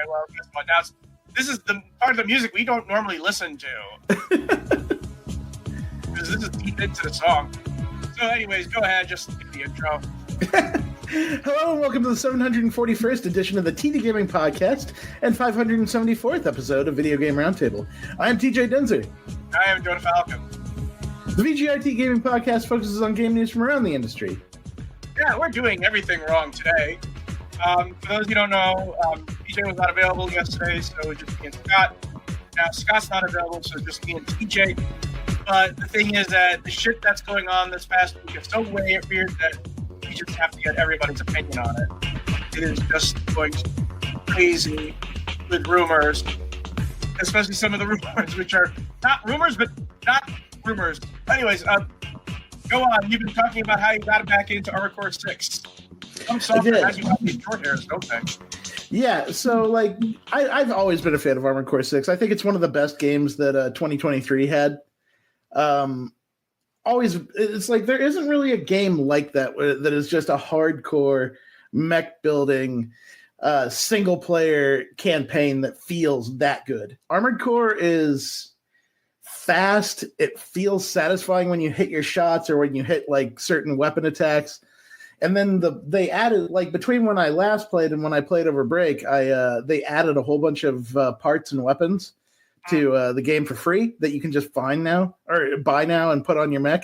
well, guess what? Now this is the part of the music we don't normally listen to. Because this is deep into the song. So anyways, go ahead, just give the intro. Hello and welcome to the 741st edition of the TD Gaming Podcast and 574th episode of Video Game Roundtable. I am TJ Denzer. I am Jonah Falcon. The VGRT Gaming Podcast focuses on game news from around the industry. Yeah, we're doing everything wrong today. For those of you who don't know, TJ was not available yesterday, so it was just me and Scott. Now Scott's not available, so it's just me and TJ. But the thing is that the shit that's going on this past week is so weird that we just have to get everybody's opinion on it. It is just going crazy with rumors, especially some of the rumors which are not rumors, but not rumors. Anyways, go on. You've been talking about how you got back into Armored Core 6. Some software has you got these short hairs, don't they? Yeah, so like I've always been a fan of Armored Core 6. I think it's one of the best games that 2023 had. It's like there isn't really a game like that that is just a hardcore mech building single player campaign that feels that good. Armored Core is fast. It feels satisfying when you hit your shots or when you hit like certain weapon attacks. And then they added, like, between when I last played and when I played over break, they added a whole bunch of parts and weapons to the game for free that you can just find now or buy now and put on your mech.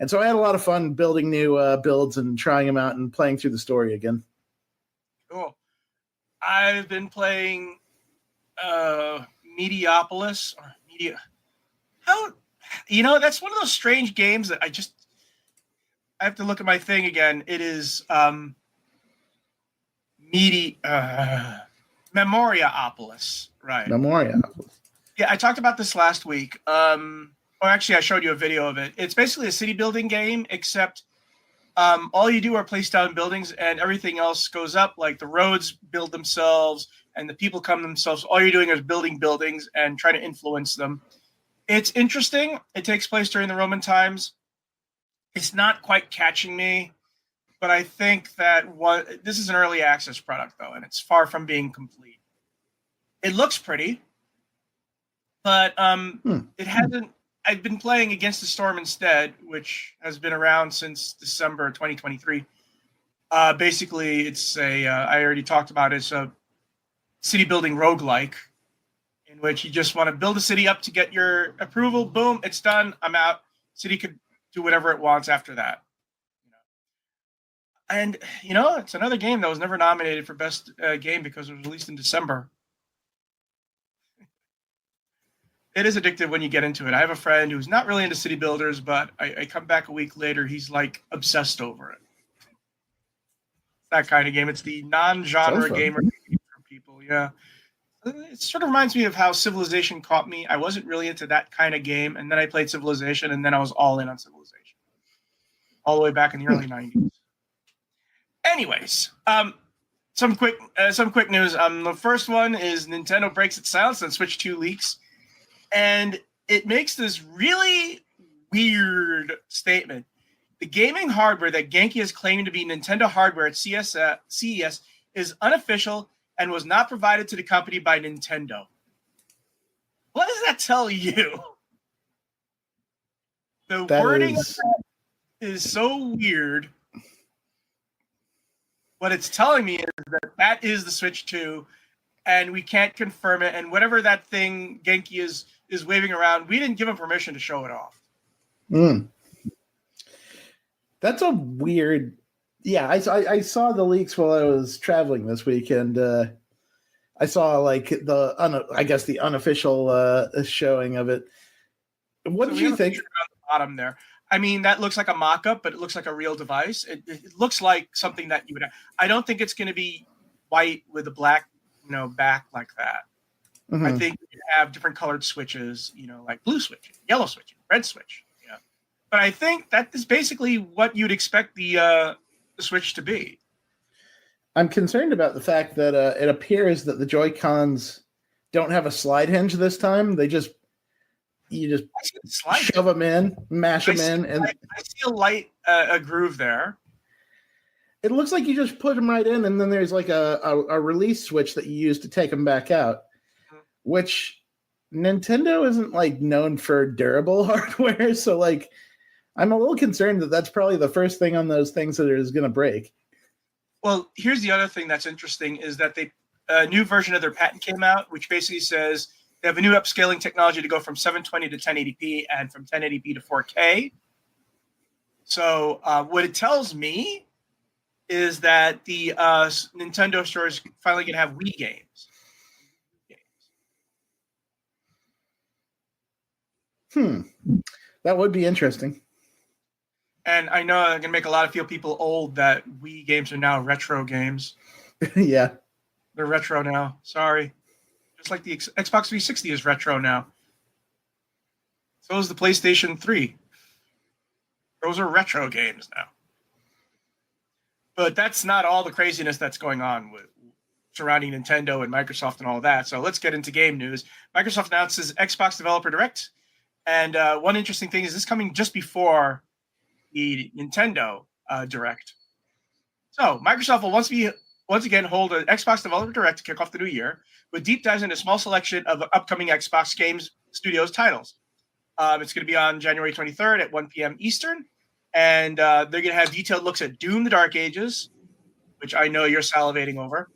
And so I had a lot of fun building new builds and trying them out and playing through the story again. Cool. I've been playing Mediopolis or Media. How, that's one of those strange games that I have to look at my thing again. It is Memoriapolis, right? Memoriapolis. Yeah, I talked about this last week. Or actually, I showed you a video of it. It's basically a city building game, except all you do are place down buildings and everything else goes up. Like the roads build themselves and the people come themselves. All you're doing is building buildings and trying to influence them. It's interesting. It takes place during the Roman times. It's not quite catching me, but I think that this is an early access product, though, and it's far from being complete. It looks pretty, but it hasn't. I've been playing Against the Storm instead, which has been around since December 2023. Basically, it's I already talked about it. It's a city building roguelike in which you just want to build a city up to get your approval. Boom, it's done. I'm out. City could do whatever it wants after that. And, it's another game that was never nominated for Best Game because it was released in December. It is addictive when you get into it. I have a friend who's not really into city builders, but I come back a week later, he's like obsessed over it. That kind of game. It's the non-genre gamer game for people, yeah. It sort of reminds me of how Civilization caught me. I wasn't really into that kind of game, and then I played Civilization, and then I was all in on Civilization. All the way back in the early 90s. Anyways, some quick news. The first one is Nintendo breaks its silence on Switch 2 leaks. And it makes this really weird statement. The gaming hardware that Genki is claiming to be Nintendo hardware at CES is unofficial and was not provided to the company by Nintendo. What does that tell you? The wording of that is so weird. What it's telling me is that is the Switch 2, and we can't confirm it. And whatever that thing Genki is waving around, we didn't give him permission to show it off. That's a weird. Yeah, I saw the leaks while I was traveling this week, and I saw like the unofficial showing of it. What did you think? On the bottom there. I mean, that looks like a mock-up, but it looks like a real device. It looks like something that you would have. I don't think it's going to be white with a black, back like that. Mm-hmm. I think you have different colored switches, like blue switch, yellow switch, red switch. Yeah. But I think that is basically what you'd expect the Switch to be. I'm concerned about the fact that it appears that the Joy-Cons don't have a slide hinge this time. You just shove them in, mash them in. And I see a light a groove there. It looks like you just put them right in, and then there's like a release switch that you use to take them back out, which Nintendo isn't like known for durable hardware. So like, I'm a little concerned that that's probably the first thing on those things that is going to break. Well, here's the other thing that's interesting is that a new version of their patent came out, which basically says they have a new upscaling technology to go from 720 to 1080p and from 1080p to 4K. So what it tells me is that the Nintendo store is finally going to have Wii games. That would be interesting. And I know I'm going to make a lot of people old that Wii games are now retro games. Yeah. They're retro now. Sorry. Just like the Xbox 360 is retro now. So is the PlayStation 3. Those are retro games now. But that's not all the craziness that's going on with surrounding Nintendo and Microsoft and all of that. So let's get into game news. Microsoft announces Xbox Developer Direct. And one interesting thing is this coming just before the Nintendo Direct. So Microsoft will once again hold an Xbox Developer Direct to kick off the new year with deep dives into a small selection of upcoming Xbox Games Studios titles. It's going to be on January 23rd at 1 p.m. Eastern. And they're going to have detailed looks at Doom: The Dark Ages, which I know you're salivating over.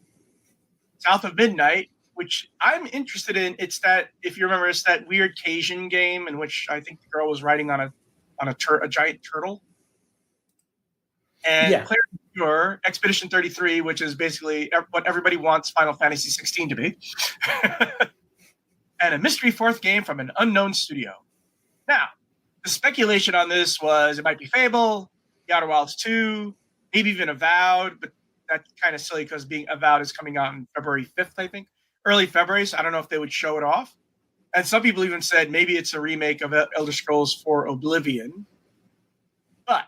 South of Midnight, which I'm interested in. It's that, if you remember, it's that weird Cajun game in which I think the girl was riding on a giant turtle. And Claire Pure, Expedition 33, which is basically what everybody wants Final Fantasy 16 to be. And a mystery fourth game from an unknown studio. Now, the speculation on this was it might be Fable, The Outer Wilds 2, maybe even Avowed, but that's kind of silly because being Avowed is coming out on February 5th, I think. Early February, so I don't know if they would show it off. And some people even said maybe it's a remake of Elder Scrolls 4 Oblivion. But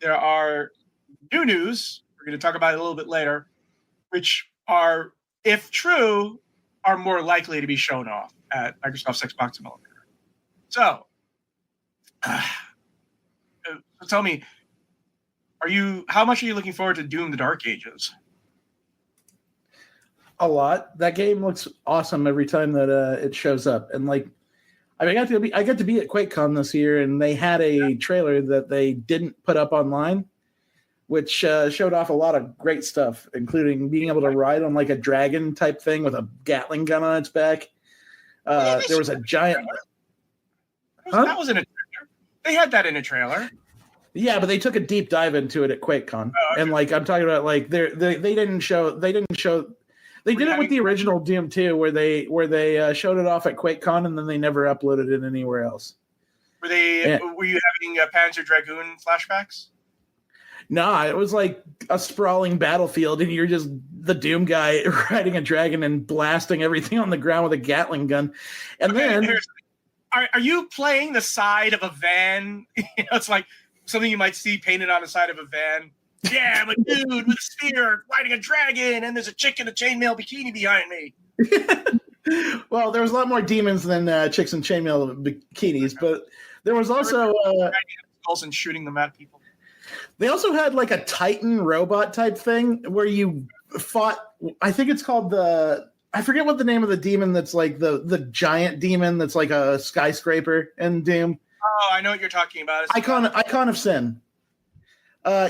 there are new news, we're going to talk about it a little bit later, which are, if true, are more likely to be shown off at Microsoft's Xbox Developer. So tell me, how much are you looking forward to Doom: The Dark Ages? A lot. That game looks awesome every time that it shows up. And like, I got to be at QuakeCon this year, and they had a trailer that they didn't put up online, which showed off a lot of great stuff, including being able to ride on like a dragon type thing with a Gatling gun on its back. There was a giant. That was in a trailer. They had that in a trailer. Yeah, but they took a deep dive into it at QuakeCon, and like I'm talking about, like they didn't show. They did it with the original Doom 2, where they showed it off at QuakeCon, and then they never uploaded it anywhere else. Were you having Panzer Dragoon flashbacks? No, it was like a sprawling battlefield, and you're just the Doom guy riding a dragon and blasting everything on the ground with a Gatling gun. And then, are you playing the side of a van? It's like something you might see painted on the side of a van. Yeah, I'm a dude with a spear riding a dragon, and there's a chick in a chainmail bikini behind me. Well, there was a lot more demons than chicks in chainmail bikinis, but there was also and shooting them at people. They also had like a Titan robot type thing where you fought. I think it's called I forget what the name of the demon that's like the giant demon that's like a skyscraper in Doom. Oh, I know what you're talking about. Icon of Sin.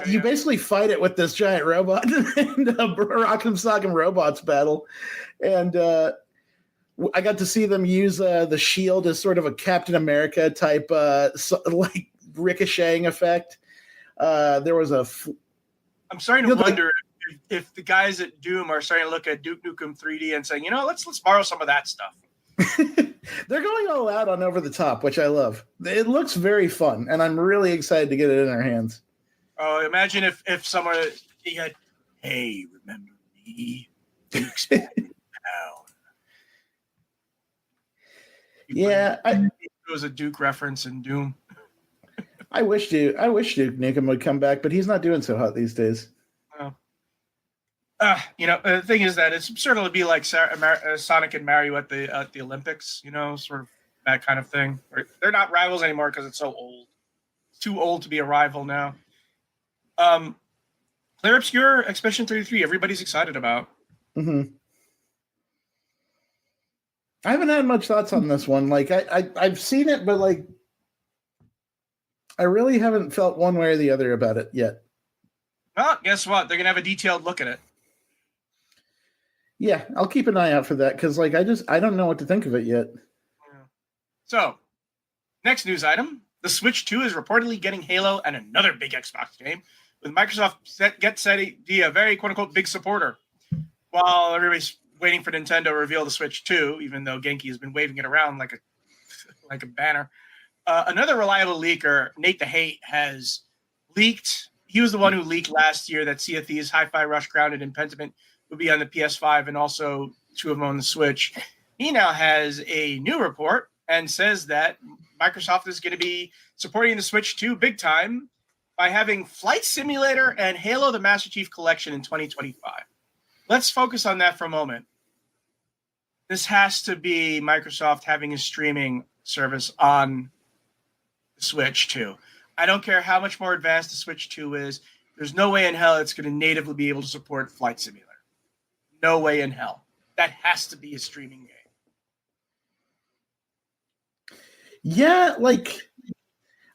You basically fight it with this giant robot and a Rock'em Sock'em Robots battle. And I got to see them use the shield as sort of a Captain America type like ricocheting effect. There was I'm starting to wonder if the guys at Doom are starting to look at Duke Nukem 3D and saying, let's borrow some of that stuff. They're going all out on over the top, which I love. It looks very fun, and I'm really excited to get it in our hands. Oh, imagine if someone he had, hey, remember me? Duke's down. Yeah, it was a Duke reference in Doom. I wish Duke Nukem would come back, but he's not doing so hot these days. The thing is that it's sort of be like Sonic and Mario at the Olympics, sort of that kind of thing. They're not rivals anymore because it's so old. It's too old to be a rival now. Claire Obscure Expedition 33, everybody's excited about. Mm-hmm. I haven't had much thoughts on this one. Like I've seen it, but like I really haven't felt one way or the other about it yet. Well, guess what? They're gonna have a detailed look at it. Yeah, I'll keep an eye out for that because like I don't know what to think of it yet. So, next news item: the Switch 2 is reportedly getting Halo and another big Xbox game, with Microsoft set to be a very quote unquote big supporter. While everybody's waiting for Nintendo to reveal the Switch 2, even though Genki has been waving it around like a banner. Another reliable leaker, Nate the Hate, has leaked. He was the one who leaked last year that Sea of Thieves, Hi-Fi Rush, Grounded, and Pentiment would be on the PS5 and also two of them on the Switch. He now has a new report and says that Microsoft is going to be supporting the Switch 2 big time by having Flight Simulator and Halo the Master Chief Collection in 2025. Let's focus on that for a moment. This has to be Microsoft having a streaming service on the Switch 2. I don't care how much more advanced the Switch 2 is. There's no way in hell it's going to natively be able to support Flight Simulator. No way in hell. That has to be a streaming game. Yeah, like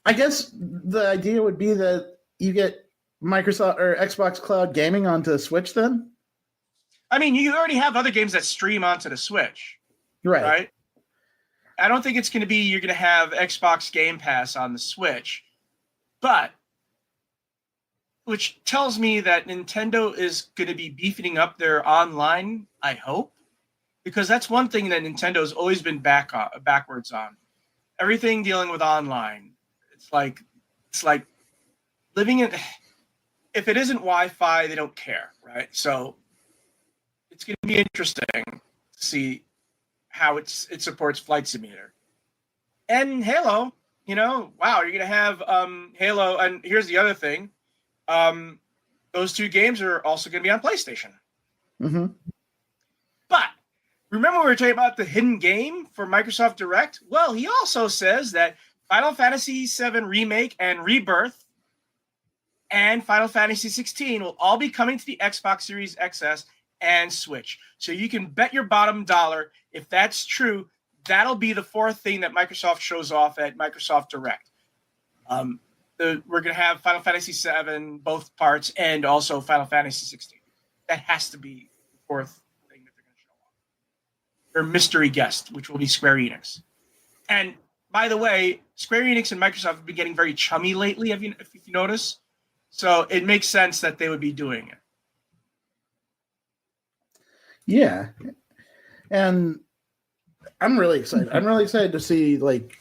I guess the idea would be that you get Microsoft or Xbox Cloud Gaming onto Switch then? I mean, you already have other games that stream onto the Switch. Right? I don't think it's going to be you're going to have Xbox Game Pass on the Switch. But which tells me that Nintendo is going to be beefing up their online, I hope. Because that's one thing that Nintendo has always been backwards on. Everything dealing with online. It's like living in. If it isn't Wi-Fi, they don't care, right? So it's going to be interesting to see how it supports Flight Simulator and Halo. You know, wow, you're going to have Halo, and here's the other thing: those two games are also going to be on PlayStation. Mm-hmm. But remember we were talking about the hidden game for Microsoft Direct? Well, he also says that Final Fantasy VII Remake and Rebirth and Final Fantasy 16 will all be coming to the Xbox Series XS and Switch. So you can bet your bottom dollar, if that's true, that'll be the fourth thing that Microsoft shows off at Microsoft Direct. We're going to have Final Fantasy VII, both parts, and also Final Fantasy 16. That has to be the fourth thing that they're going to show off. Their mystery guest, which will be Square Enix. And by the way, Square Enix and Microsoft have been getting very chummy lately, if you notice. So it makes sense that they would be doing it. Yeah. And I'm really excited. I'm really excited to see like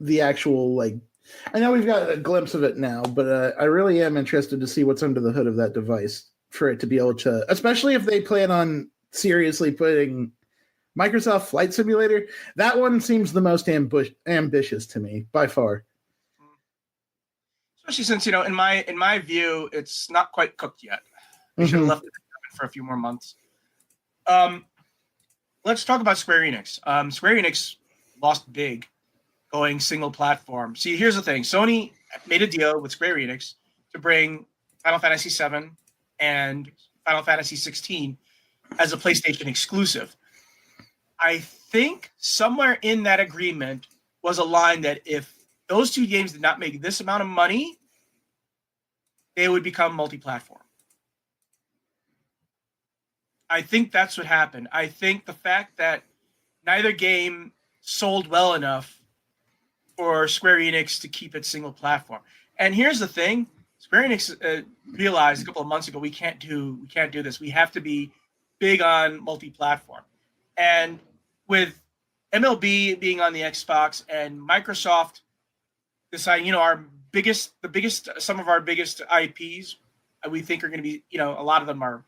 the actual like I know we've got a glimpse of it now, but I really am interested to see what's under the hood of that device for it to be able to, especially if they plan on seriously putting Microsoft Flight Simulator. That one seems the most ambitious to me by far. Especially since, you know, in my view, it's not quite cooked yet. We should have left it for a few more months. Let's talk about Square Enix. Square Enix lost big going single platform. See, here's the thing. Sony made a deal with Square Enix to bring Final Fantasy VII and Final Fantasy 16 as a PlayStation exclusive. I think somewhere in that agreement was a line that if those two games did not make this amount of money, they would become multi-platform. I think that's what happened. I think the fact that neither game sold well enough for Square Enix to keep it single platform. And here's the thing: Square Enix realized a couple of months ago we can't do this. We have to be big on multi-platform. And with MLB being on the Xbox and Microsoft deciding, you know, some of our biggest IPs we think are going to be, you know, a lot of them are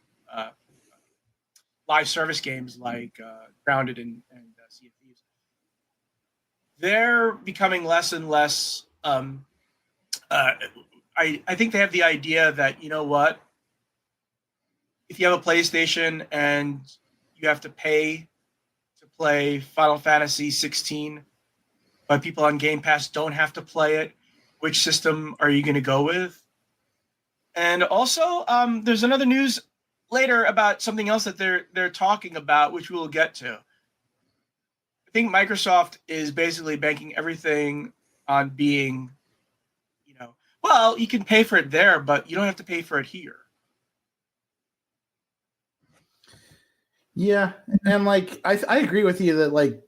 live service games like Grounded and Sea of Thieves. They're becoming less and less. I think they have the idea that, you know what, if you have a PlayStation and you have to pay to play Final Fantasy 16, but people on Game Pass don't have to play it, which system are you going to go with? And also, there's another news later about something else that they're talking about, which we will get to. I think Microsoft is basically banking everything on being, well, you can pay for it there, but you don't have to pay for it here. Yeah, and like I agree with you that like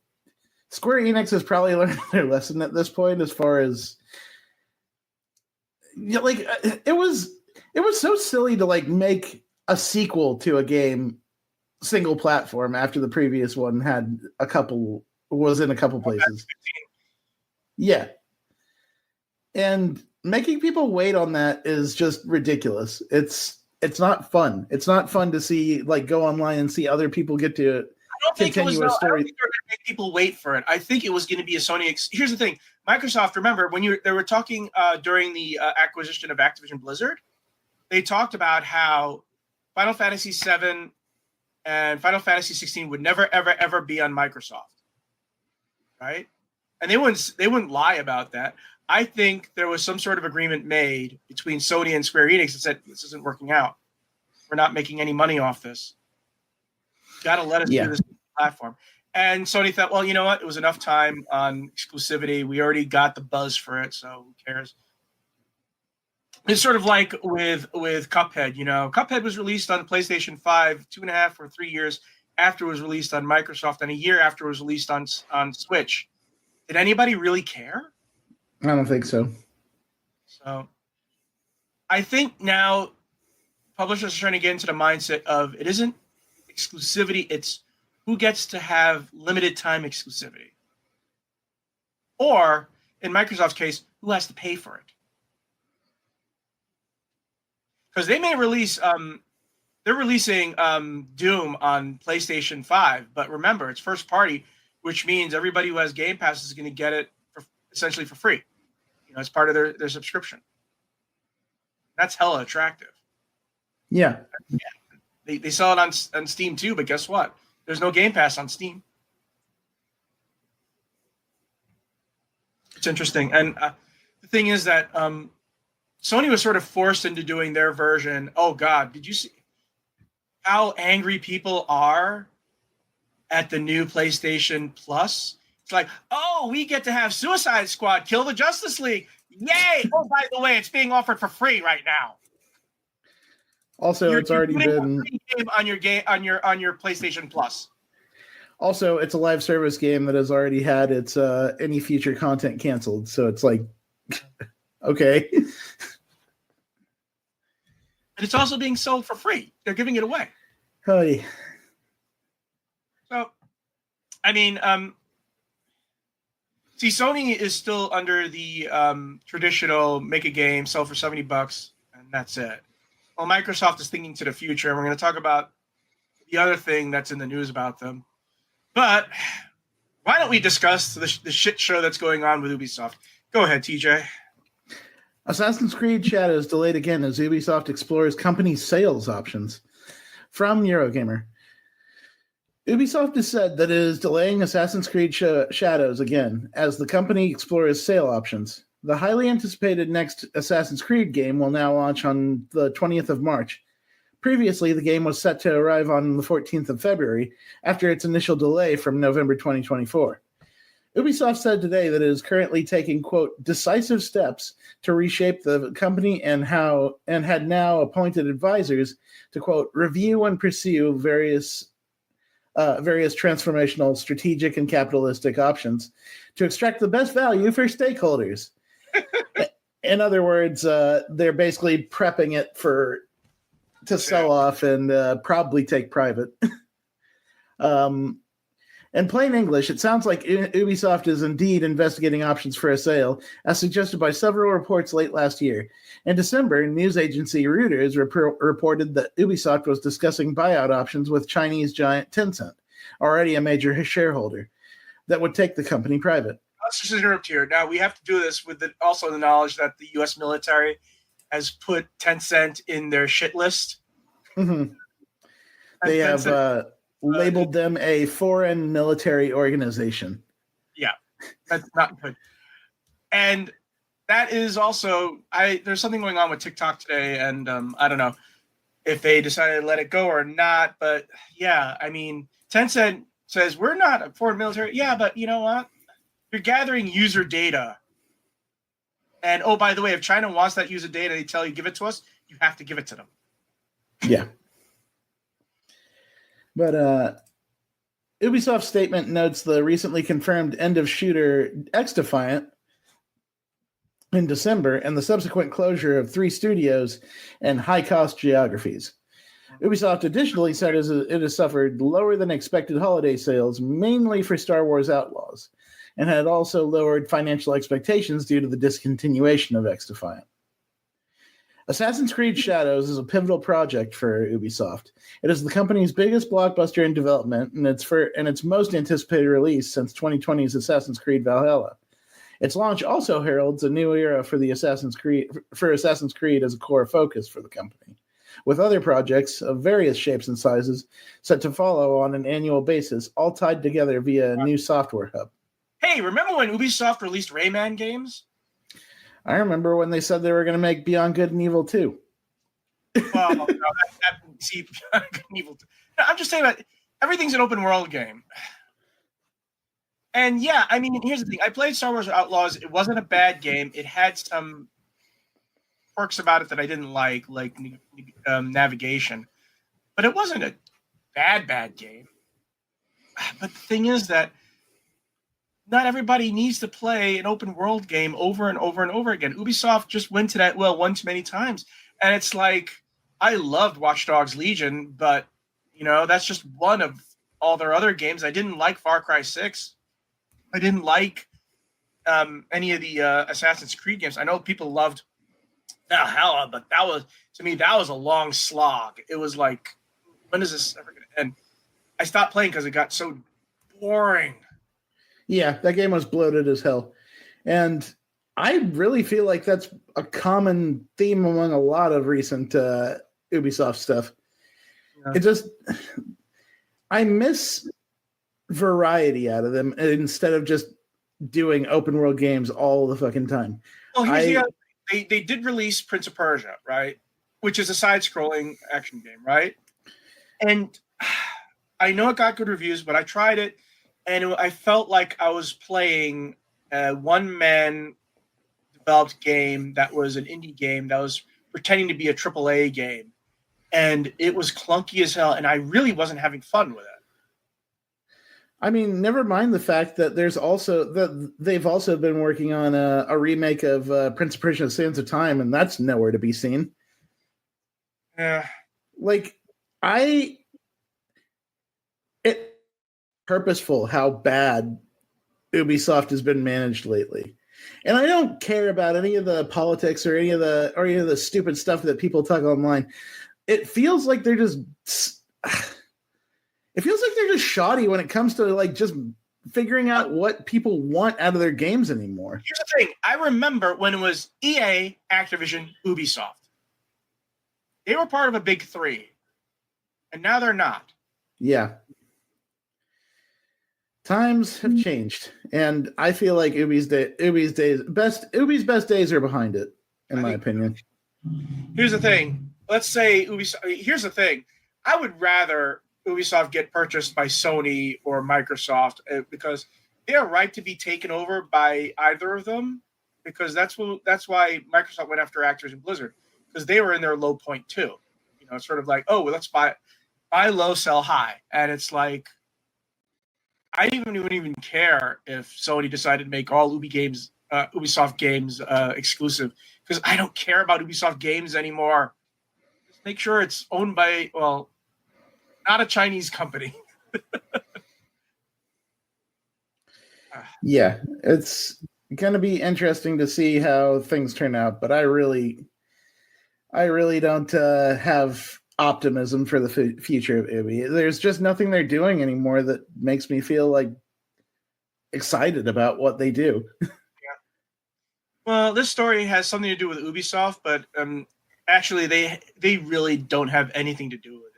Square Enix has probably learned their lesson at this point, as far as like it was so silly to like make a sequel to a game single platform after the previous one was in a couple places. Yeah. And making people wait on that is just ridiculous. It's not fun. It's not fun to see, like, go online and see other people get to continue a story. I don't think they were going to make people wait for it. I think it was going to be a Sony. Here's the thing. Microsoft, remember, when they were talking during the acquisition of Activision Blizzard, they talked about how Final Fantasy VII and Final Fantasy 16 would never, ever, ever be on Microsoft. Right? And they wouldn't lie about that. I think there was some sort of agreement made between Sony and Square Enix that said, this isn't working out. We're not making any money off this. You got to let us do this platform. And Sony thought, well, you know what? It was enough time on exclusivity. We already got the buzz for it, so who cares? It's sort of like with Cuphead. Cuphead was released on PlayStation 5 2.5 or 3 years after it was released on Microsoft, and a year after it was released on Switch. Did anybody really care? I don't think so. So I think now publishers are trying to get into the mindset of it isn't exclusivity, it's who gets to have limited time exclusivity. Or, in Microsoft's case, who has to pay for it. Because they may release, they're releasing Doom on PlayStation 5, but remember, it's first party, which means everybody who has Game Pass is going to get it essentially for free. As part of their subscription. That's hella attractive. Yeah. They sell it on Steam too, but guess what? There's no Game Pass on Steam. It's interesting. And the thing is that Sony was sort of forced into doing their version. Oh, God, did you see how angry people are at the new PlayStation Plus? It's like, oh, we get to have Suicide Squad kill the Justice League. Yay! Oh, by the way, it's being offered for free right now. Also, it's already been on your PlayStation Plus. Also, it's a live service game that has already had its any future content canceled. So it's like, okay. And it's also being sold for free. They're giving it away. Hey. So, I mean, see, Sony is still under the traditional make a game, sell for $70, and that's it. Well, Microsoft is thinking to the future, and we're going to talk about the other thing that's in the news about them. But why don't we discuss the shit show that's going on with Ubisoft? Go ahead, TJ. Assassin's Creed Shadows delayed again as Ubisoft explores company sales options. From Eurogamer. Ubisoft has said that it is delaying Assassin's Creed Shadows again as the company explores sale options. The highly anticipated next Assassin's Creed game will now launch on the 20th of March. Previously, the game was set to arrive on the 14th of February after its initial delay from November 2024. Ubisoft said today that it is currently taking, quote, decisive steps to reshape the company and had now appointed advisors to, quote, review and pursue various transformational, strategic, and capitalistic options to extract the best value for stakeholders. In other words, they're basically prepping it to sell off and probably take private. In plain English, it sounds like Ubisoft is indeed investigating options for a sale, as suggested by several reports late last year. In December, news agency Reuters reported that Ubisoft was discussing buyout options with Chinese giant Tencent, already a major shareholder, that would take the company private. Let's just interrupt here. Now, we have to do this with also the knowledge that the U.S. military has put Tencent in their shit list. Mm-hmm. They have labeled them a foreign military organization. Yeah, that's not good. And that is also there's something going on with TikTok today, and I don't know if they decided to let it go or not. But yeah, I mean, Tencent says we're not a foreign military. Yeah, but you know what? You're gathering user data. And oh, by the way, if China wants that user data, they tell you give it to us, you have to give it to them. Yeah. But Ubisoft's statement notes the recently confirmed end of shooter X-Defiant in December and the subsequent closure of 3 studios and high-cost geographies. Ubisoft additionally said it has suffered lower than expected holiday sales, mainly for Star Wars Outlaws, and had also lowered financial expectations due to the discontinuation of X-Defiant. Assassin's Creed Shadows is a pivotal project for Ubisoft. It is the company's biggest blockbuster in development, and its most anticipated release since 2020's Assassin's Creed Valhalla. Its launch also heralds a new era for Assassin's Creed as a core focus for the company, with other projects of various shapes and sizes set to follow on an annual basis, all tied together via a new software hub. Hey, remember when Ubisoft released Rayman games? I remember when they said they were going to make Beyond Good and Evil 2. Well, no, see, Beyond Good and Evil 2. No, I'm just saying that everything's an open world game. And yeah, I mean, here's the thing. I played Star Wars Outlaws. It wasn't a bad game. It had some quirks about it that I didn't like navigation. But it wasn't a bad game. But the thing is that not everybody needs to play an open world game over and over and over again. Ubisoft just went to that well one too many times. And it's like, I loved Watch Dogs Legion, but, you know, that's just one of all their other games. I didn't like Far Cry 6. I didn't like any of the Assassin's Creed games. I know people loved Valhalla, but that was, to me, that was a long slog. It was like, when is this ever going to end? I stopped playing because it got so boring. Yeah, that game was bloated as hell. And I really feel like that's a common theme among a lot of recent Ubisoft stuff. Yeah. It just, I miss variety out of them instead of just doing open world games all the fucking time. Well, here's the other thing. They did release Prince of Persia, right? Which is a side-scrolling action game, right? And I know it got good reviews, but I tried it, and I felt like I was playing a one-man developed game that was an indie game that was pretending to be a AAA game. And it was clunky as hell, and I really wasn't having fun with it. I mean, never mind the fact that they've also been working on a remake of Prince of Persia: Sands of Time, and that's nowhere to be seen. Yeah. Like, it's purposeful how bad Ubisoft has been managed lately. And I don't care about any of the politics or any of the stupid stuff that people talk online. It feels like they're just shoddy when it comes to like just figuring out what people want out of their games anymore. Here's the thing. I remember when it was EA, Activision, Ubisoft. They were part of a big three. And now they're not. Yeah. Times have changed. And I feel like Ubi's best days are behind it, in my opinion. Here's the thing. Let's say Ubisoft. Here's the thing. I would rather Ubisoft get purchased by Sony or Microsoft because they are right to be taken over by either of them, because that's why Microsoft went after Activision Blizzard, because they were in their low point too. You know, it's sort of like, oh, well, let's buy low, sell high, and it's like I wouldn't even care if Sony decided to make all Ubisoft games exclusive, because I don't care about Ubisoft games anymore. Just make sure it's owned by, well, not a Chinese company. Yeah, it's going to be interesting to see how things turn out, but I really don't have optimism for the future of Ubi. There's just nothing they're doing anymore that makes me feel like excited about what they do. Yeah. Well, this story has something to do with Ubisoft, but actually they really don't have anything to do with it.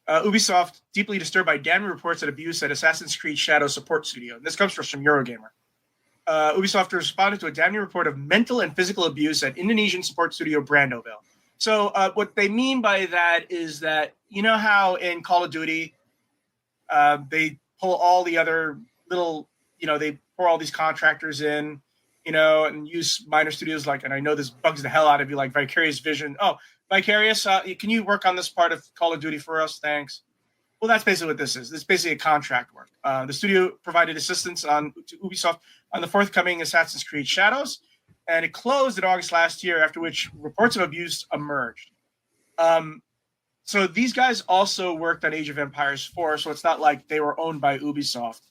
Ubisoft deeply disturbed by damning reports of abuse at Assassin's Creed Shadow support studio. And this comes from Eurogamer. Ubisoft responded to a damning report of mental and physical abuse at Indonesian support studio Brandoville. So what they mean by that is that, you know how in Call of Duty, they pull all the other little, they pour all these contractors in, and use minor studios and I know this bugs the hell out of you, like Vicarious Vision. Oh, Vicarious, can you work on this part of Call of Duty for us? Thanks. Well, that's basically what this is. This is basically a contract work. The studio provided assistance to Ubisoft on the forthcoming Assassin's Creed Shadows, and it closed in August last year, after which reports of abuse emerged. So these guys also worked on Age of Empires 4, so it's not like they were owned by Ubisoft.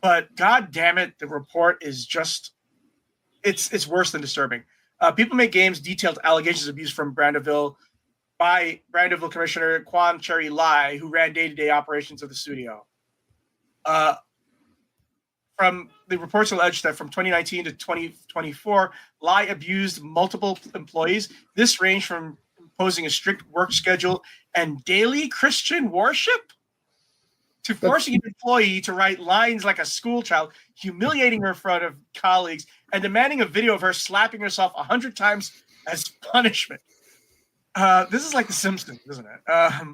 But god damn it, the report is just, it's worse than disturbing. People Make Games detailed allegations of abuse from Brandoville by Brandoville Commissioner Kwan Cherry Lai, who ran day-to-day operations of the studio. From the reports alleged that from 2019 to 2024, Lai abused multiple employees. This ranged from imposing a strict work schedule and daily Christian worship to forcing an employee to write lines like a schoolchild, humiliating her in front of colleagues, and demanding a video of her slapping herself 100 times as punishment. This is like The Simpsons, isn't it?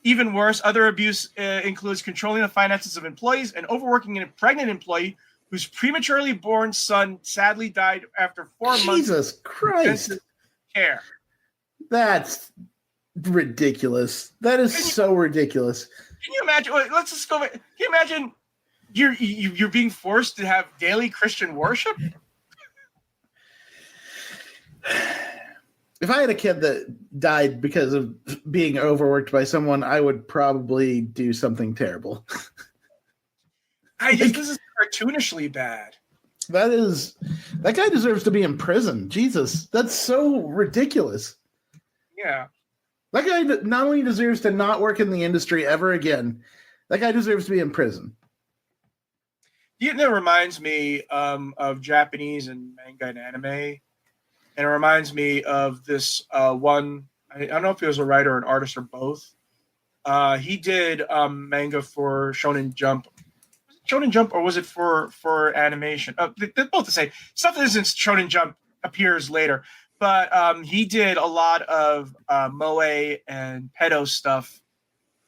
Even worse, other abuse includes controlling the finances of employees and overworking a pregnant employee whose prematurely born son sadly died after 4 months. Jesus Christ. Of care. That's ridiculous. That is so ridiculous. Can you imagine? Let's just go. Can you imagine you're being forced to have daily Christian worship? If I had a kid that died because of being overworked by someone, I would probably do something terrible. This is cartoonishly bad. That guy deserves to be in prison. Jesus, that's so ridiculous. Yeah. That guy not only deserves to not work in the industry ever again, that guy deserves to be in prison. It reminds me of Japanese and manga and anime. And it reminds me of this one. I don't know if he was a writer or an artist or both. He did manga for Shonen Jump. Was it Shonen Jump or was it for animation? They're both the same. Stuff that isn't Shonen Jump appears later. But he did a lot of moe and pedo stuff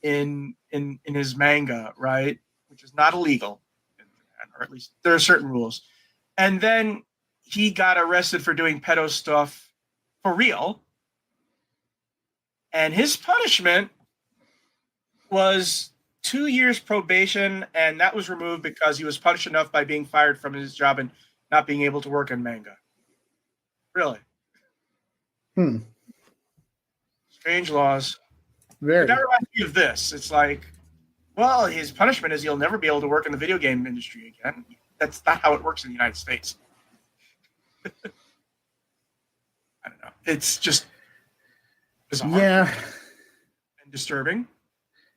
in his manga, right? Which is not illegal, or at least there are certain rules. And then he got arrested for doing pedo stuff for real. And his punishment was 2 years probation, and that was removed because he was punished enough by being fired from his job and not being able to work in manga. Really. Strange laws. Very. That reminds me of this. It's like, well, his punishment is he'll never be able to work in the video game industry again. That's not how it works in the United States. I don't know. It's just bizarre. Yeah. And disturbing.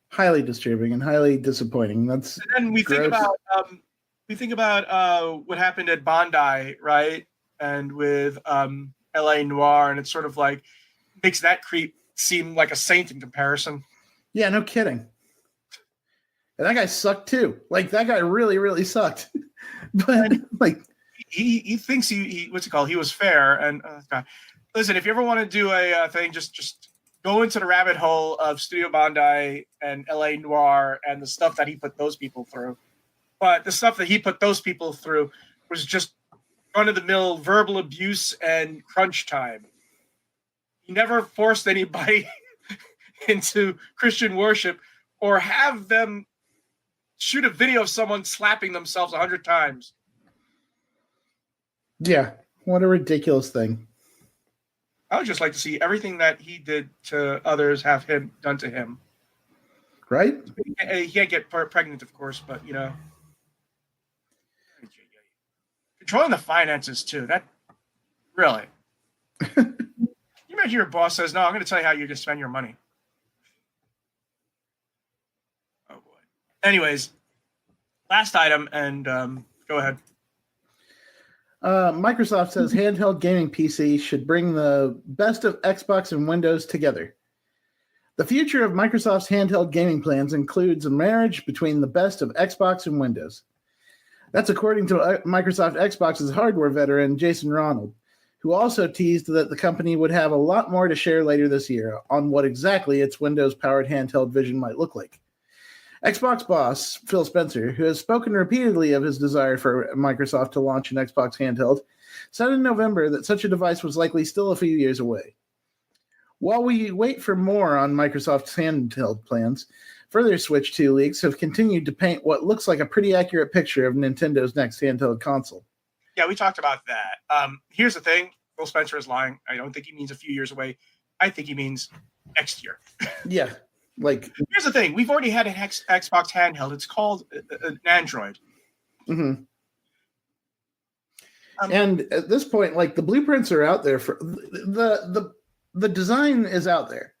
Highly disturbing and highly disappointing. And then we think about what happened at Bondi, right? And with LA Noire, and it's sort of like makes that creep seem like a saint in comparison. Yeah, no kidding. And that guy sucked too. Like that guy really, really sucked. But like he thinks he what's it called? He was fair. And listen, if you ever want to do a thing, just go into the rabbit hole of Studio Bondi and LA Noire and the stuff that he put those people through. But the stuff that he put those people through was just run-of-the-mill verbal abuse and crunch time. He never forced anybody into Christian worship or have them shoot a video of someone slapping themselves 100 times. Yeah, what a ridiculous thing. I would just like to see everything that he did to others have him done to him. Right? He can't get pregnant, of course, but, controlling the finances, too. That, really. You imagine your boss says, no, I'm going to tell you how you're going to spend your money. Oh, boy. Anyways, last item, and go ahead. Microsoft says handheld gaming PC should bring the best of Xbox and Windows together. The future of Microsoft's handheld gaming plans includes a marriage between the best of Xbox and Windows. That's according to Microsoft Xbox's hardware veteran, Jason Ronald, who also teased that the company would have a lot more to share later this year on what exactly its Windows-powered handheld vision might look like. Xbox boss Phil Spencer, who has spoken repeatedly of his desire for Microsoft to launch an Xbox handheld, said in November that such a device was likely still a few years away. While we wait for more on Microsoft's handheld plans, further Switch 2 leaks have continued to paint what looks like a pretty accurate picture of Nintendo's next handheld console. Yeah, we talked about that. Here's the thing. Phil Spencer is lying. I don't think he means a few years away. I think he means next year. Yeah. Here's the thing. We've already had an Xbox handheld. It's called an Android. Mm-hmm. And at this point, the blueprints are out there for the design is out there.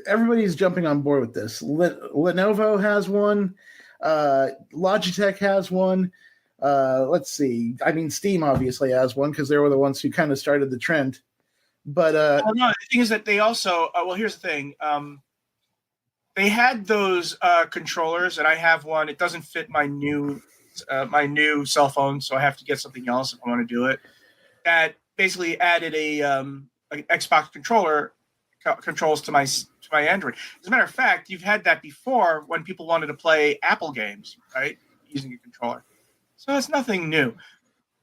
Everybody's jumping on board with this. Lenovo has one. Logitech has one. Let's see. I mean, Steam obviously has one because they were the ones who kind of started the trend. But no, the thing is that they also. Here's the thing. They had those controllers, and I have one. It doesn't fit my new cell phone, so I have to get something else if I want to do it. That basically added an Xbox controls to my Android. As a matter of fact, you've had that before when people wanted to play Apple games, right, using a controller. So it's nothing new.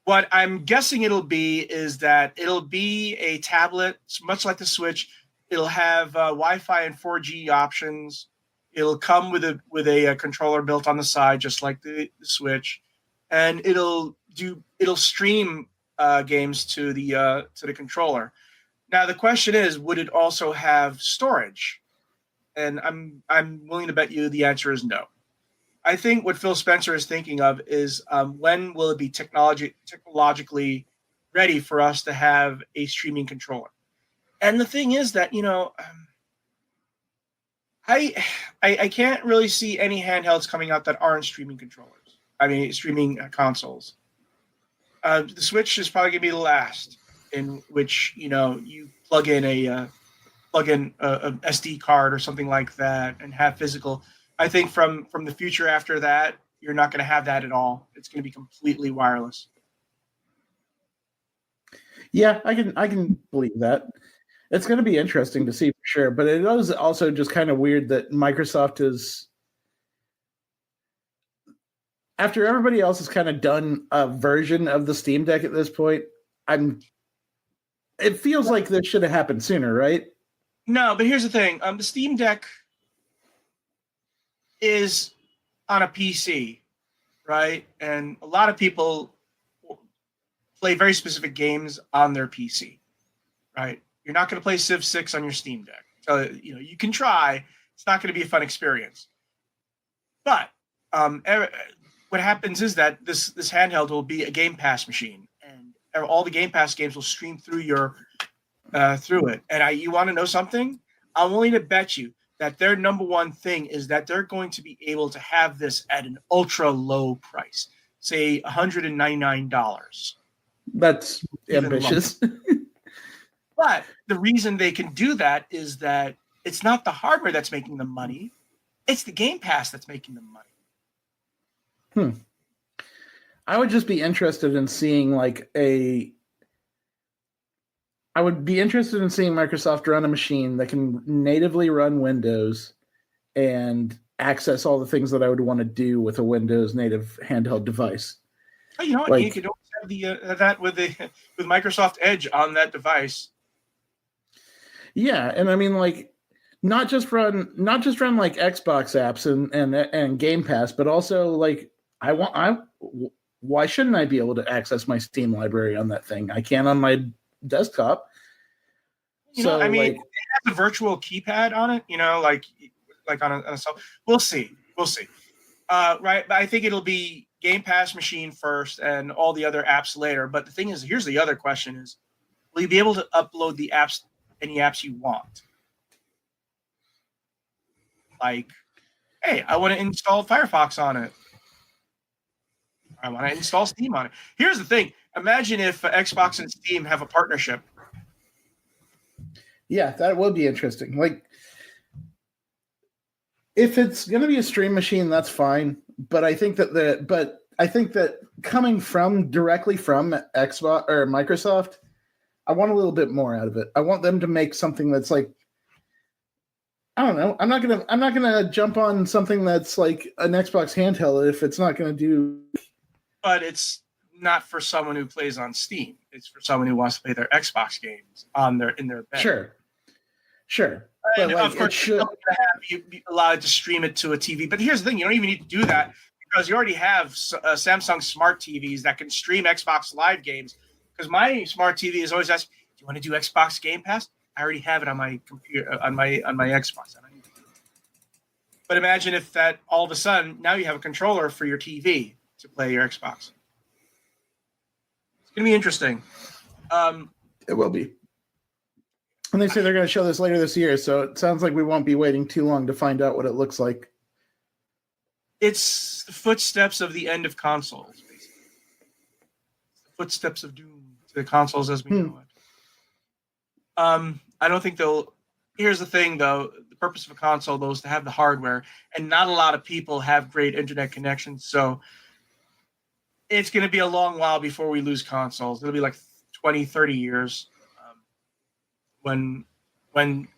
What I'm guessing it'll be is that it'll be a tablet, much like the Switch. It'll have Wi-Fi and 4G options. It'll come with a controller built on the side, just like the Switch, and it'll stream games to the controller. Now the question is, would it also have storage? And I'm willing to bet you the answer is no. I think what Phil Spencer is thinking of is when will it be technologically ready for us to have a streaming controller? And the thing is that, I can't really see any handhelds coming out that aren't streaming controllers. I mean, streaming consoles. The Switch is probably going to be the last in which, you plug in a SD card or something like that and have physical. I think from the future after that, you're not going to have that at all. It's going to be completely wireless. Yeah, I can believe that. It's going to be interesting to see for sure, but it is also just kind of weird that Microsoft is, after everybody else has kind of done a version of the Steam Deck at this point, it feels like this should have happened sooner, right? No, but here's the thing. The Steam Deck is on a PC, right? And a lot of people play very specific games on their PC, right? You're not going to play Civ 6 on your Steam Deck. So, you can try. It's not going to be a fun experience. But what happens is that this handheld will be a Game Pass machine, and all the Game Pass games will stream through through it. And you want to know something? I'm willing to bet you that their number one thing is that they're going to be able to have this at an ultra low price, say $199. That's ambitious. But the reason they can do that is that it's not the hardware that's making them money. It's the Game Pass that's making them money. I would just be interested in seeing I would be interested in seeing Microsoft run a machine that can natively run Windows and access all the things that I would want to do with a Windows native handheld device. Oh, you know what? You could always have that with Microsoft Edge on that device. Yeah, and I mean, not just run like Xbox apps and Game Pass, but also why shouldn't I be able to access my Steam library on that thing? I can on my desktop. It has a virtual keypad on it. Like on a cell. We'll see. Right, but I think it'll be Game Pass machine first, and all the other apps later. But the thing is, here's the other question: is will you be able to upload the apps? Any apps you want. Like, hey, I want to install Firefox on it. I want to install Steam on it. Here's the thing. Imagine if Xbox and Steam have a partnership. Yeah, that would be interesting. If it's going to be a stream machine, that's fine. But I think that coming directly from Xbox or Microsoft, I want a little bit more out of it. I want them to make something that's like, I don't know. I'm not gonna jump on something that's like an Xbox handheld if it's not gonna do. But it's not for someone who plays on Steam. It's for someone who wants to play their Xbox games in their bed. Sure. And but like, of course, you're going to have you be allowed to stream it to a TV. But here's the thing: you don't even need to do that because you already have Samsung smart TVs that can stream Xbox Live games. Because my smart TV is always asked, "Do you want to do Xbox Game Pass?" I already have it on my computer on my Xbox. I don't need to do it. But imagine if that all of a sudden now you have a controller for your TV to play your Xbox. It's going to be interesting. It will be. And they say they're going to show this later this year, so it sounds like we won't be waiting too long to find out what it looks like. It's the footsteps of the end of consoles, basically. The footsteps of doom to the consoles as we know it. I don't think they'll... Here's the thing, though. The purpose of a console, though, is to have the hardware, and not a lot of people have great internet connections, so it's going to be a long while before we lose consoles. It'll be like 20, 30 years. When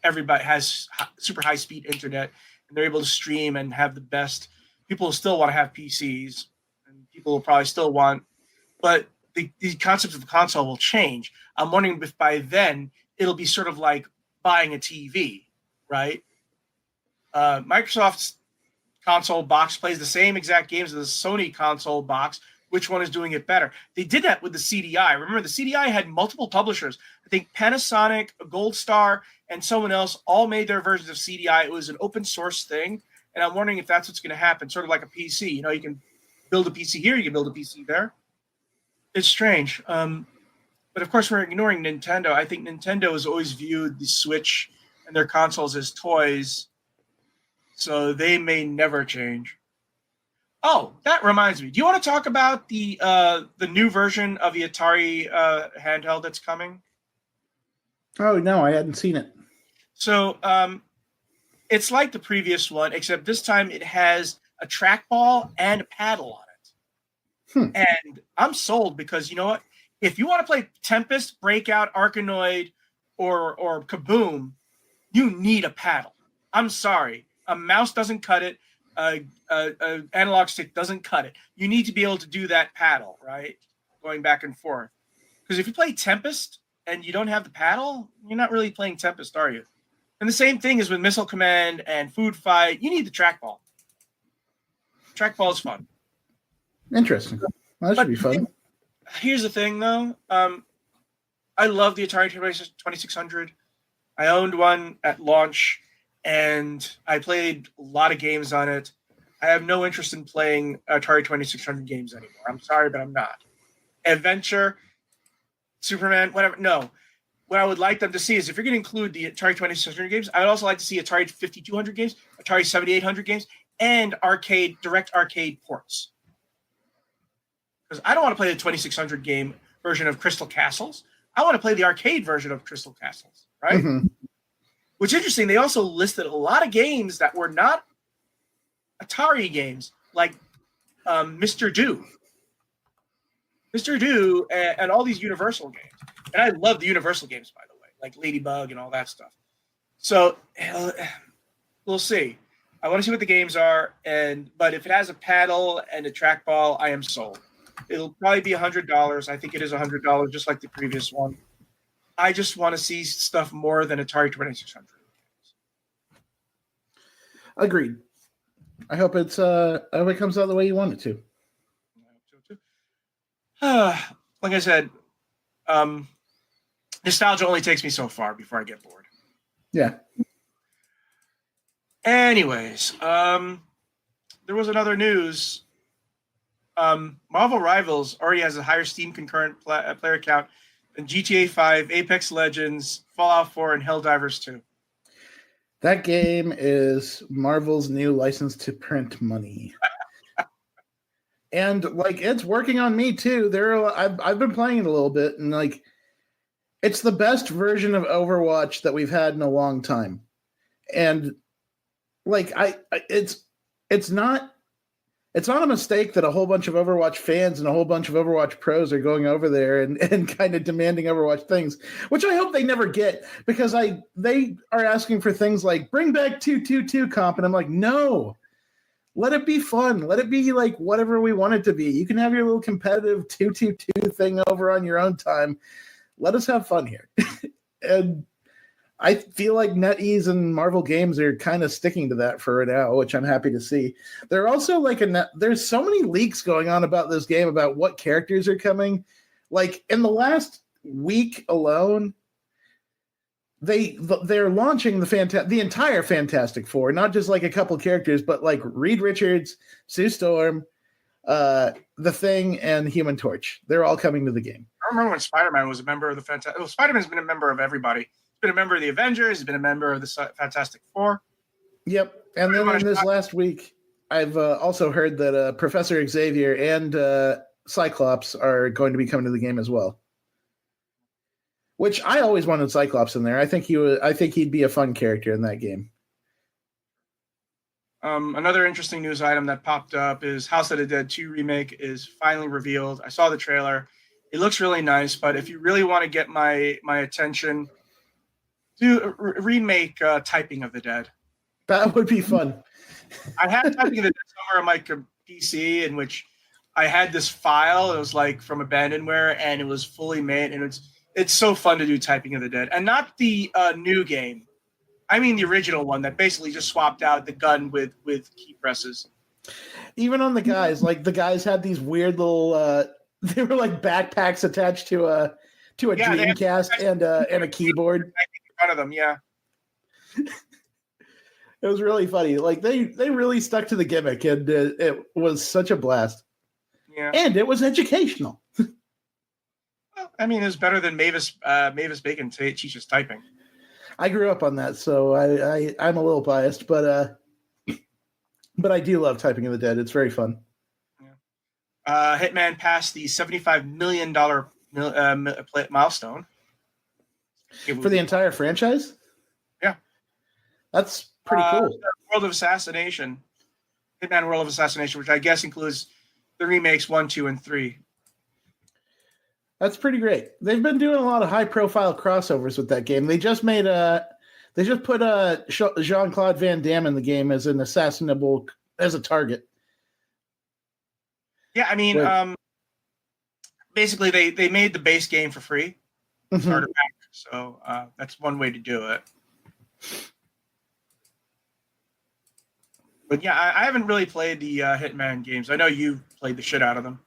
everybody has super high speed internet and they're able to stream and have the best, people will still want to have PCs and people will probably still want, but the concepts of the console will change. I'm wondering if by then it'll be sort of like buying a TV, right? Microsoft's console box plays the same exact games as the Sony console box. Which one is doing it better? They did that with the CDI. Remember, the CDI had multiple publishers. I think Panasonic, Gold Star, and someone else all made their versions of CDI. It was an open source thing, and I'm wondering if that's what's going to happen, sort of like a PC. You know, you can build a PC here, you can build a PC there. It's strange. But of course, we're ignoring Nintendo. I think Nintendo has always viewed the Switch and their consoles as toys, so they may never change. Oh, that reminds me. Do you want to talk about the new version of the Atari handheld that's coming? Oh, no, I hadn't seen it. So it's like the previous one, except this time it has a trackball and a paddle on it. And I'm sold because, you know what? If you want to play Tempest, Breakout, Arkanoid, or Kaboom, you need a paddle. I'm sorry. A mouse doesn't cut it. Analog stick doesn't cut it. You need to be able to do that paddle, right? Going back and forth. Because if you play Tempest and you don't have the paddle, you're not really playing Tempest, are you? And the same thing is with Missile Command and Food Fight. You need the trackball. Trackball is fun. Interesting. Well, that should be fun. Here's the thing, though. I love the Atari 2600. I owned one at launch. And I played a lot of games on it. I have no interest in playing Atari 2600 games anymore. I'm sorry, but I'm not. Adventure, Superman, whatever. No. What I would like them to see is if you're going to include the Atari 2600 games, I would also like to see Atari 5200 games, Atari 7800 games, and direct arcade ports. Because I don't want to play the 2600 game version of Crystal Castles. I want to play the arcade version of Crystal Castles, right? Mm-hmm. Which is interesting, they also listed a lot of games that were not Atari games, like Mr. Do. Mr. Do and all these Universal games. And I love the Universal games, by the way, like Ladybug and all that stuff. So we'll see. I want to see what the games are, but if it has a paddle and a trackball, I am sold. It'll probably be $100. I think it is $100, just like the previous one. I just want to see stuff more than Atari 2600. Agreed. I hope it comes out the way you want it to. Like I said, nostalgia only takes me so far before I get bored. Yeah. Anyways, there was another news. Marvel Rivals already has a higher Steam concurrent player count than GTA 5, Apex Legends, Fallout 4, and Helldivers 2. That game is Marvel's new license to print money. And like it's working on me too. I've been playing it a little bit, and like it's the best version of Overwatch that we've had in a long time. And like it's not it's not a mistake that a whole bunch of Overwatch fans and a whole bunch of Overwatch pros are going over there and kind of demanding Overwatch things, which I hope they never get, because they are asking for things like bring back 222 comp, and I'm like, no, let it be fun. Let it be like whatever we want it to be. You can have your little competitive 222 thing over on your own time. Let us have fun here. And I feel like NetEase and Marvel Games are kind of sticking to that for now, which I'm happy to see. There are also there's so many leaks going on about this game, about what characters are coming. Like in the last week alone, they're launching the entire Fantastic Four, not just like a couple characters, but like Reed Richards, Sue Storm, The Thing, and Human Torch. They're all coming to the game. I remember when Spider-Man was a member of the Fantastic. Well, Spider-Man's been a member of everybody. He's been a member of the Avengers. He's been a member of the Fantastic Four. Yep. And then in this last week, I've also heard that Professor Xavier and Cyclops are going to be coming to the game as well. Which I always wanted Cyclops in there. I think he'd be a fun character in that game. Another interesting news item that popped up is House of the Dead 2 remake is finally revealed. I saw the trailer. It looks really nice, but if you really want to get my attention, do remake Typing of the Dead. That would be fun. I had Typing of the Dead somewhere on my PC, in which I had this file. It was like from Abandonware, and it was fully made, and it's so fun to do Typing of the Dead. And not the new game. I mean the original one that basically just swapped out the gun with key presses. Even on the guys, like the guys had these weird little they were like backpacks attached to a Dreamcast and a keyboard. In front of them, yeah. It was really funny. Like they really stuck to the gimmick, and it was such a blast. Yeah. And it was educational. Well, I mean, it was better than Mavis Bacon teaches typing. I grew up on that, so I'm a little biased, but I do love Typing of the Dead. It's very fun. Yeah. Hitman passed the $75 million milestone. For the entire franchise? Yeah. That's pretty cool. World of Assassination. Hitman World of Assassination, which I guess includes the remakes 1, 2, and 3. That's pretty great. They've been doing a lot of high-profile crossovers with that game. They just put Jean-Claude Van Damme in the game as an assassinable, as a target. Yeah, I mean, basically they made the base game for free, starter pack. So that's one way to do it. But yeah, I haven't really played the Hitman games. I know you've played the shit out of them.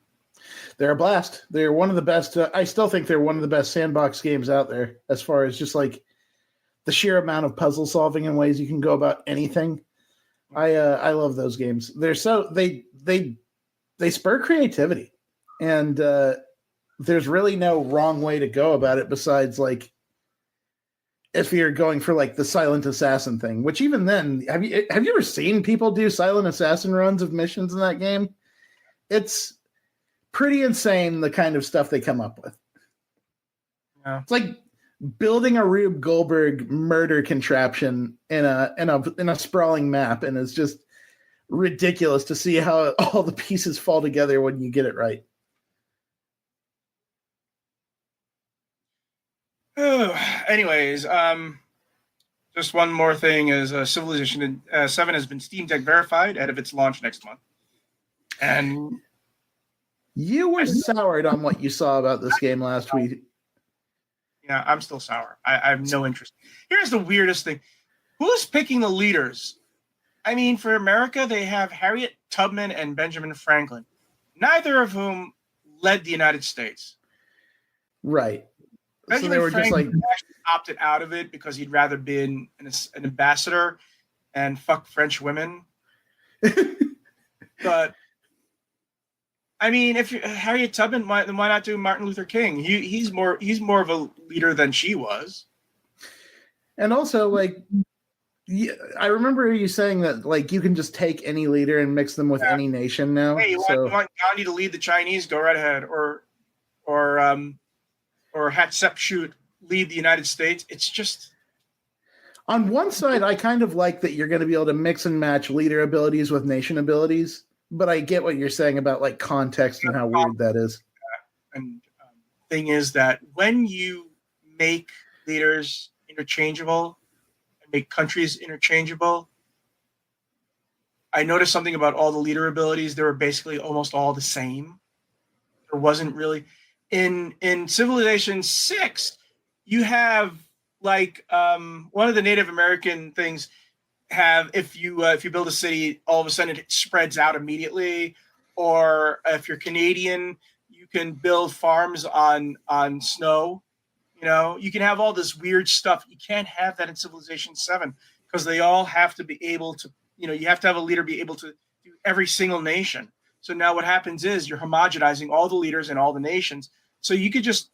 They're a blast. They're one of the best. I still think they're one of the best sandbox games out there, as far as just like the sheer amount of puzzle solving and ways you can go about anything. I love those games. They're so they spur creativity, and there's really no wrong way to go about it besides like if you're going for like the silent assassin thing. Which even then, have you ever seen people do silent assassin runs of missions in that game? It's pretty insane the kind of stuff they come up with. Yeah. It's like building a Rube Goldberg murder contraption in a sprawling map, and it's just ridiculous to see how all the pieces fall together when you get it right. Anyways, just one more thing is Civilization 7 has been Steam Deck verified ahead of its launch next month. And you were soured on what you saw about this game last week. Yeah, I'm still sour. I have no interest. Here's the weirdest thing. Who's picking the leaders? I mean, for America, they have Harriet Tubman and Benjamin Franklin, neither of whom led the United States. Right. Benjamin so they were Franklin just like actually opted out of it because he'd rather been an ambassador and fuck French women. But I mean, if Harriet Tubman, then why not do Martin Luther King? He's more of a leader than she was. And also, like, I remember you saying that like you can just take any leader and mix them with any nation now. Hey, you want Gandhi to lead the Chinese? Go right ahead. Or Hatshepsut lead the United States. It's just on one side, I kind of like that you're going to be able to mix and match leader abilities with nation abilities. but I get what you're saying about like context and how weird that is. And thing is that when you make leaders interchangeable and make countries interchangeable, I noticed something about all the leader abilities. They were basically almost all the same. There wasn't really in Civilization 6, you have like one of the Native American things have if you build a city, all of a sudden it spreads out immediately. Or if you're Canadian, you can build farms on snow. You know, you can have all this weird stuff. You can't have that in Civilization 7 because they all have to be able to, you know, you have to have a leader be able to do every single nation. So now what happens is you're homogenizing all the leaders in all the nations. So you could just,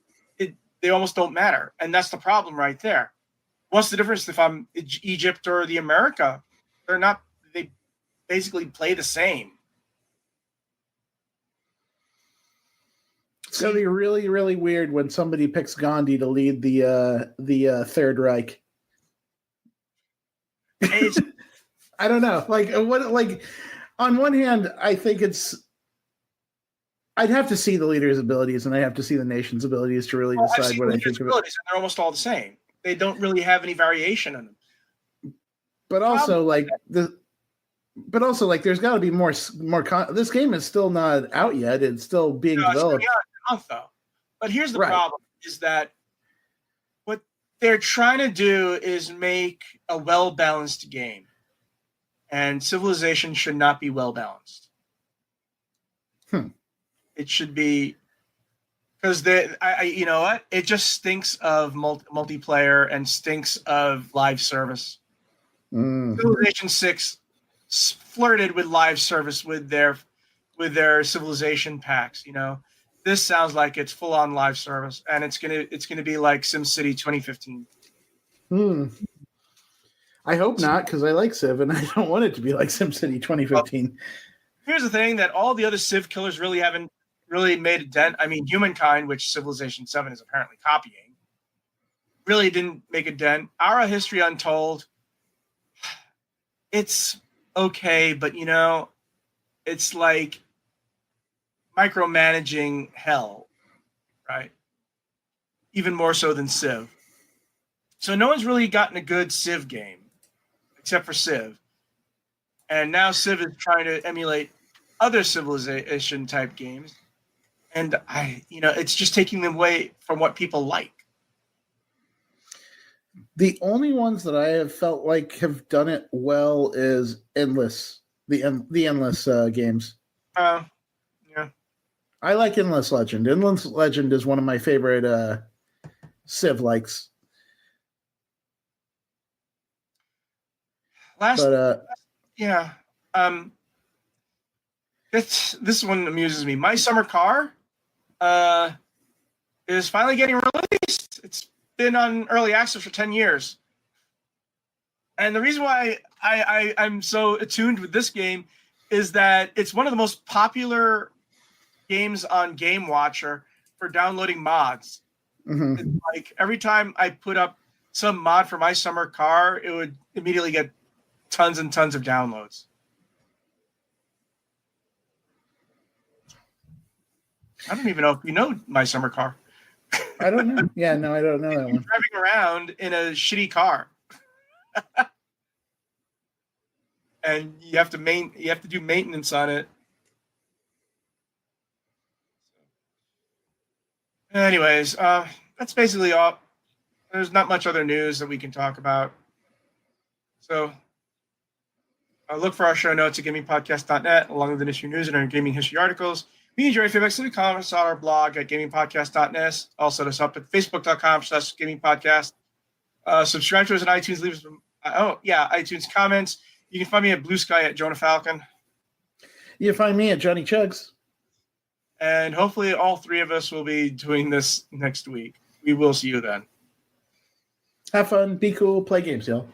they almost don't matter. And that's the problem right there. What's the difference if I'm Egypt or the America? They're not, they basically play the same. It's gonna be really, really weird when somebody picks Gandhi to lead the Third Reich. I don't know. Like what? Like on one hand, I think I'd have to see the leader's abilities, and I have to see the nation's abilities to really decide what I think of it. They're almost all the same. They don't really have any variation in them. But also, like there's got to be more. This game is still not out yet. It's still being developed. It's a month, though. But here's the problem: is that what they're trying to do is make a well-balanced game, and Civilization should not be well-balanced. It should be because you know what? It just stinks of multiplayer and stinks of live service. Civilization 6 flirted with live service with their Civilization packs. You know, this sounds like it's full on live service, and it's gonna be like SimCity 2015. I hope not, because I like Civ, and I don't want it to be like SimCity 2015. Well, here's the thing that all the other Civ killers really haven't really made a dent. I mean, Humankind, which Civilization 7 is apparently copying, really didn't make a dent. Our History Untold, it's okay, but you know, it's like micromanaging hell, right? Even more so than Civ. So no one's really gotten a good Civ game, except for Civ. And now Civ is trying to emulate other Civilization type games. And it's just taking them away from what people like. The only ones that I have felt like have done it well is Endless, the Endless games. Yeah. I like Endless Legend. Endless Legend is one of my favorite Civ likes. This one amuses me. My Summer Car is finally getting released. It's been on early access for 10 years. And the reason why I'm so attuned with this game is that it's one of the most popular games on Game Watcher for downloading mods. It's like every time I put up some mod for My Summer Car, it would immediately get tons and tons of downloads. I don't even know if you know My Summer Car. I don't know. Yeah, no, I don't know that one. Driving around in a shitty car, and you have to do maintenance on it. Anyways, that's basically all. There's not much other news that we can talk about. So look for our show notes at gamingpodcast.net, along with the issue news and our gaming history articles. We enjoy feedback, so comments on our blog at gamingpodcast.net. Also, set us up at facebook.com/gamingpodcast. Subscribe to us on iTunes. Leave us iTunes comments. You can find me at Blue Sky at Jonah Falcon. You can find me at Johnny Chugs. And hopefully all three of us will be doing this next week. We will see you then. Have fun. Be cool. Play games, y'all.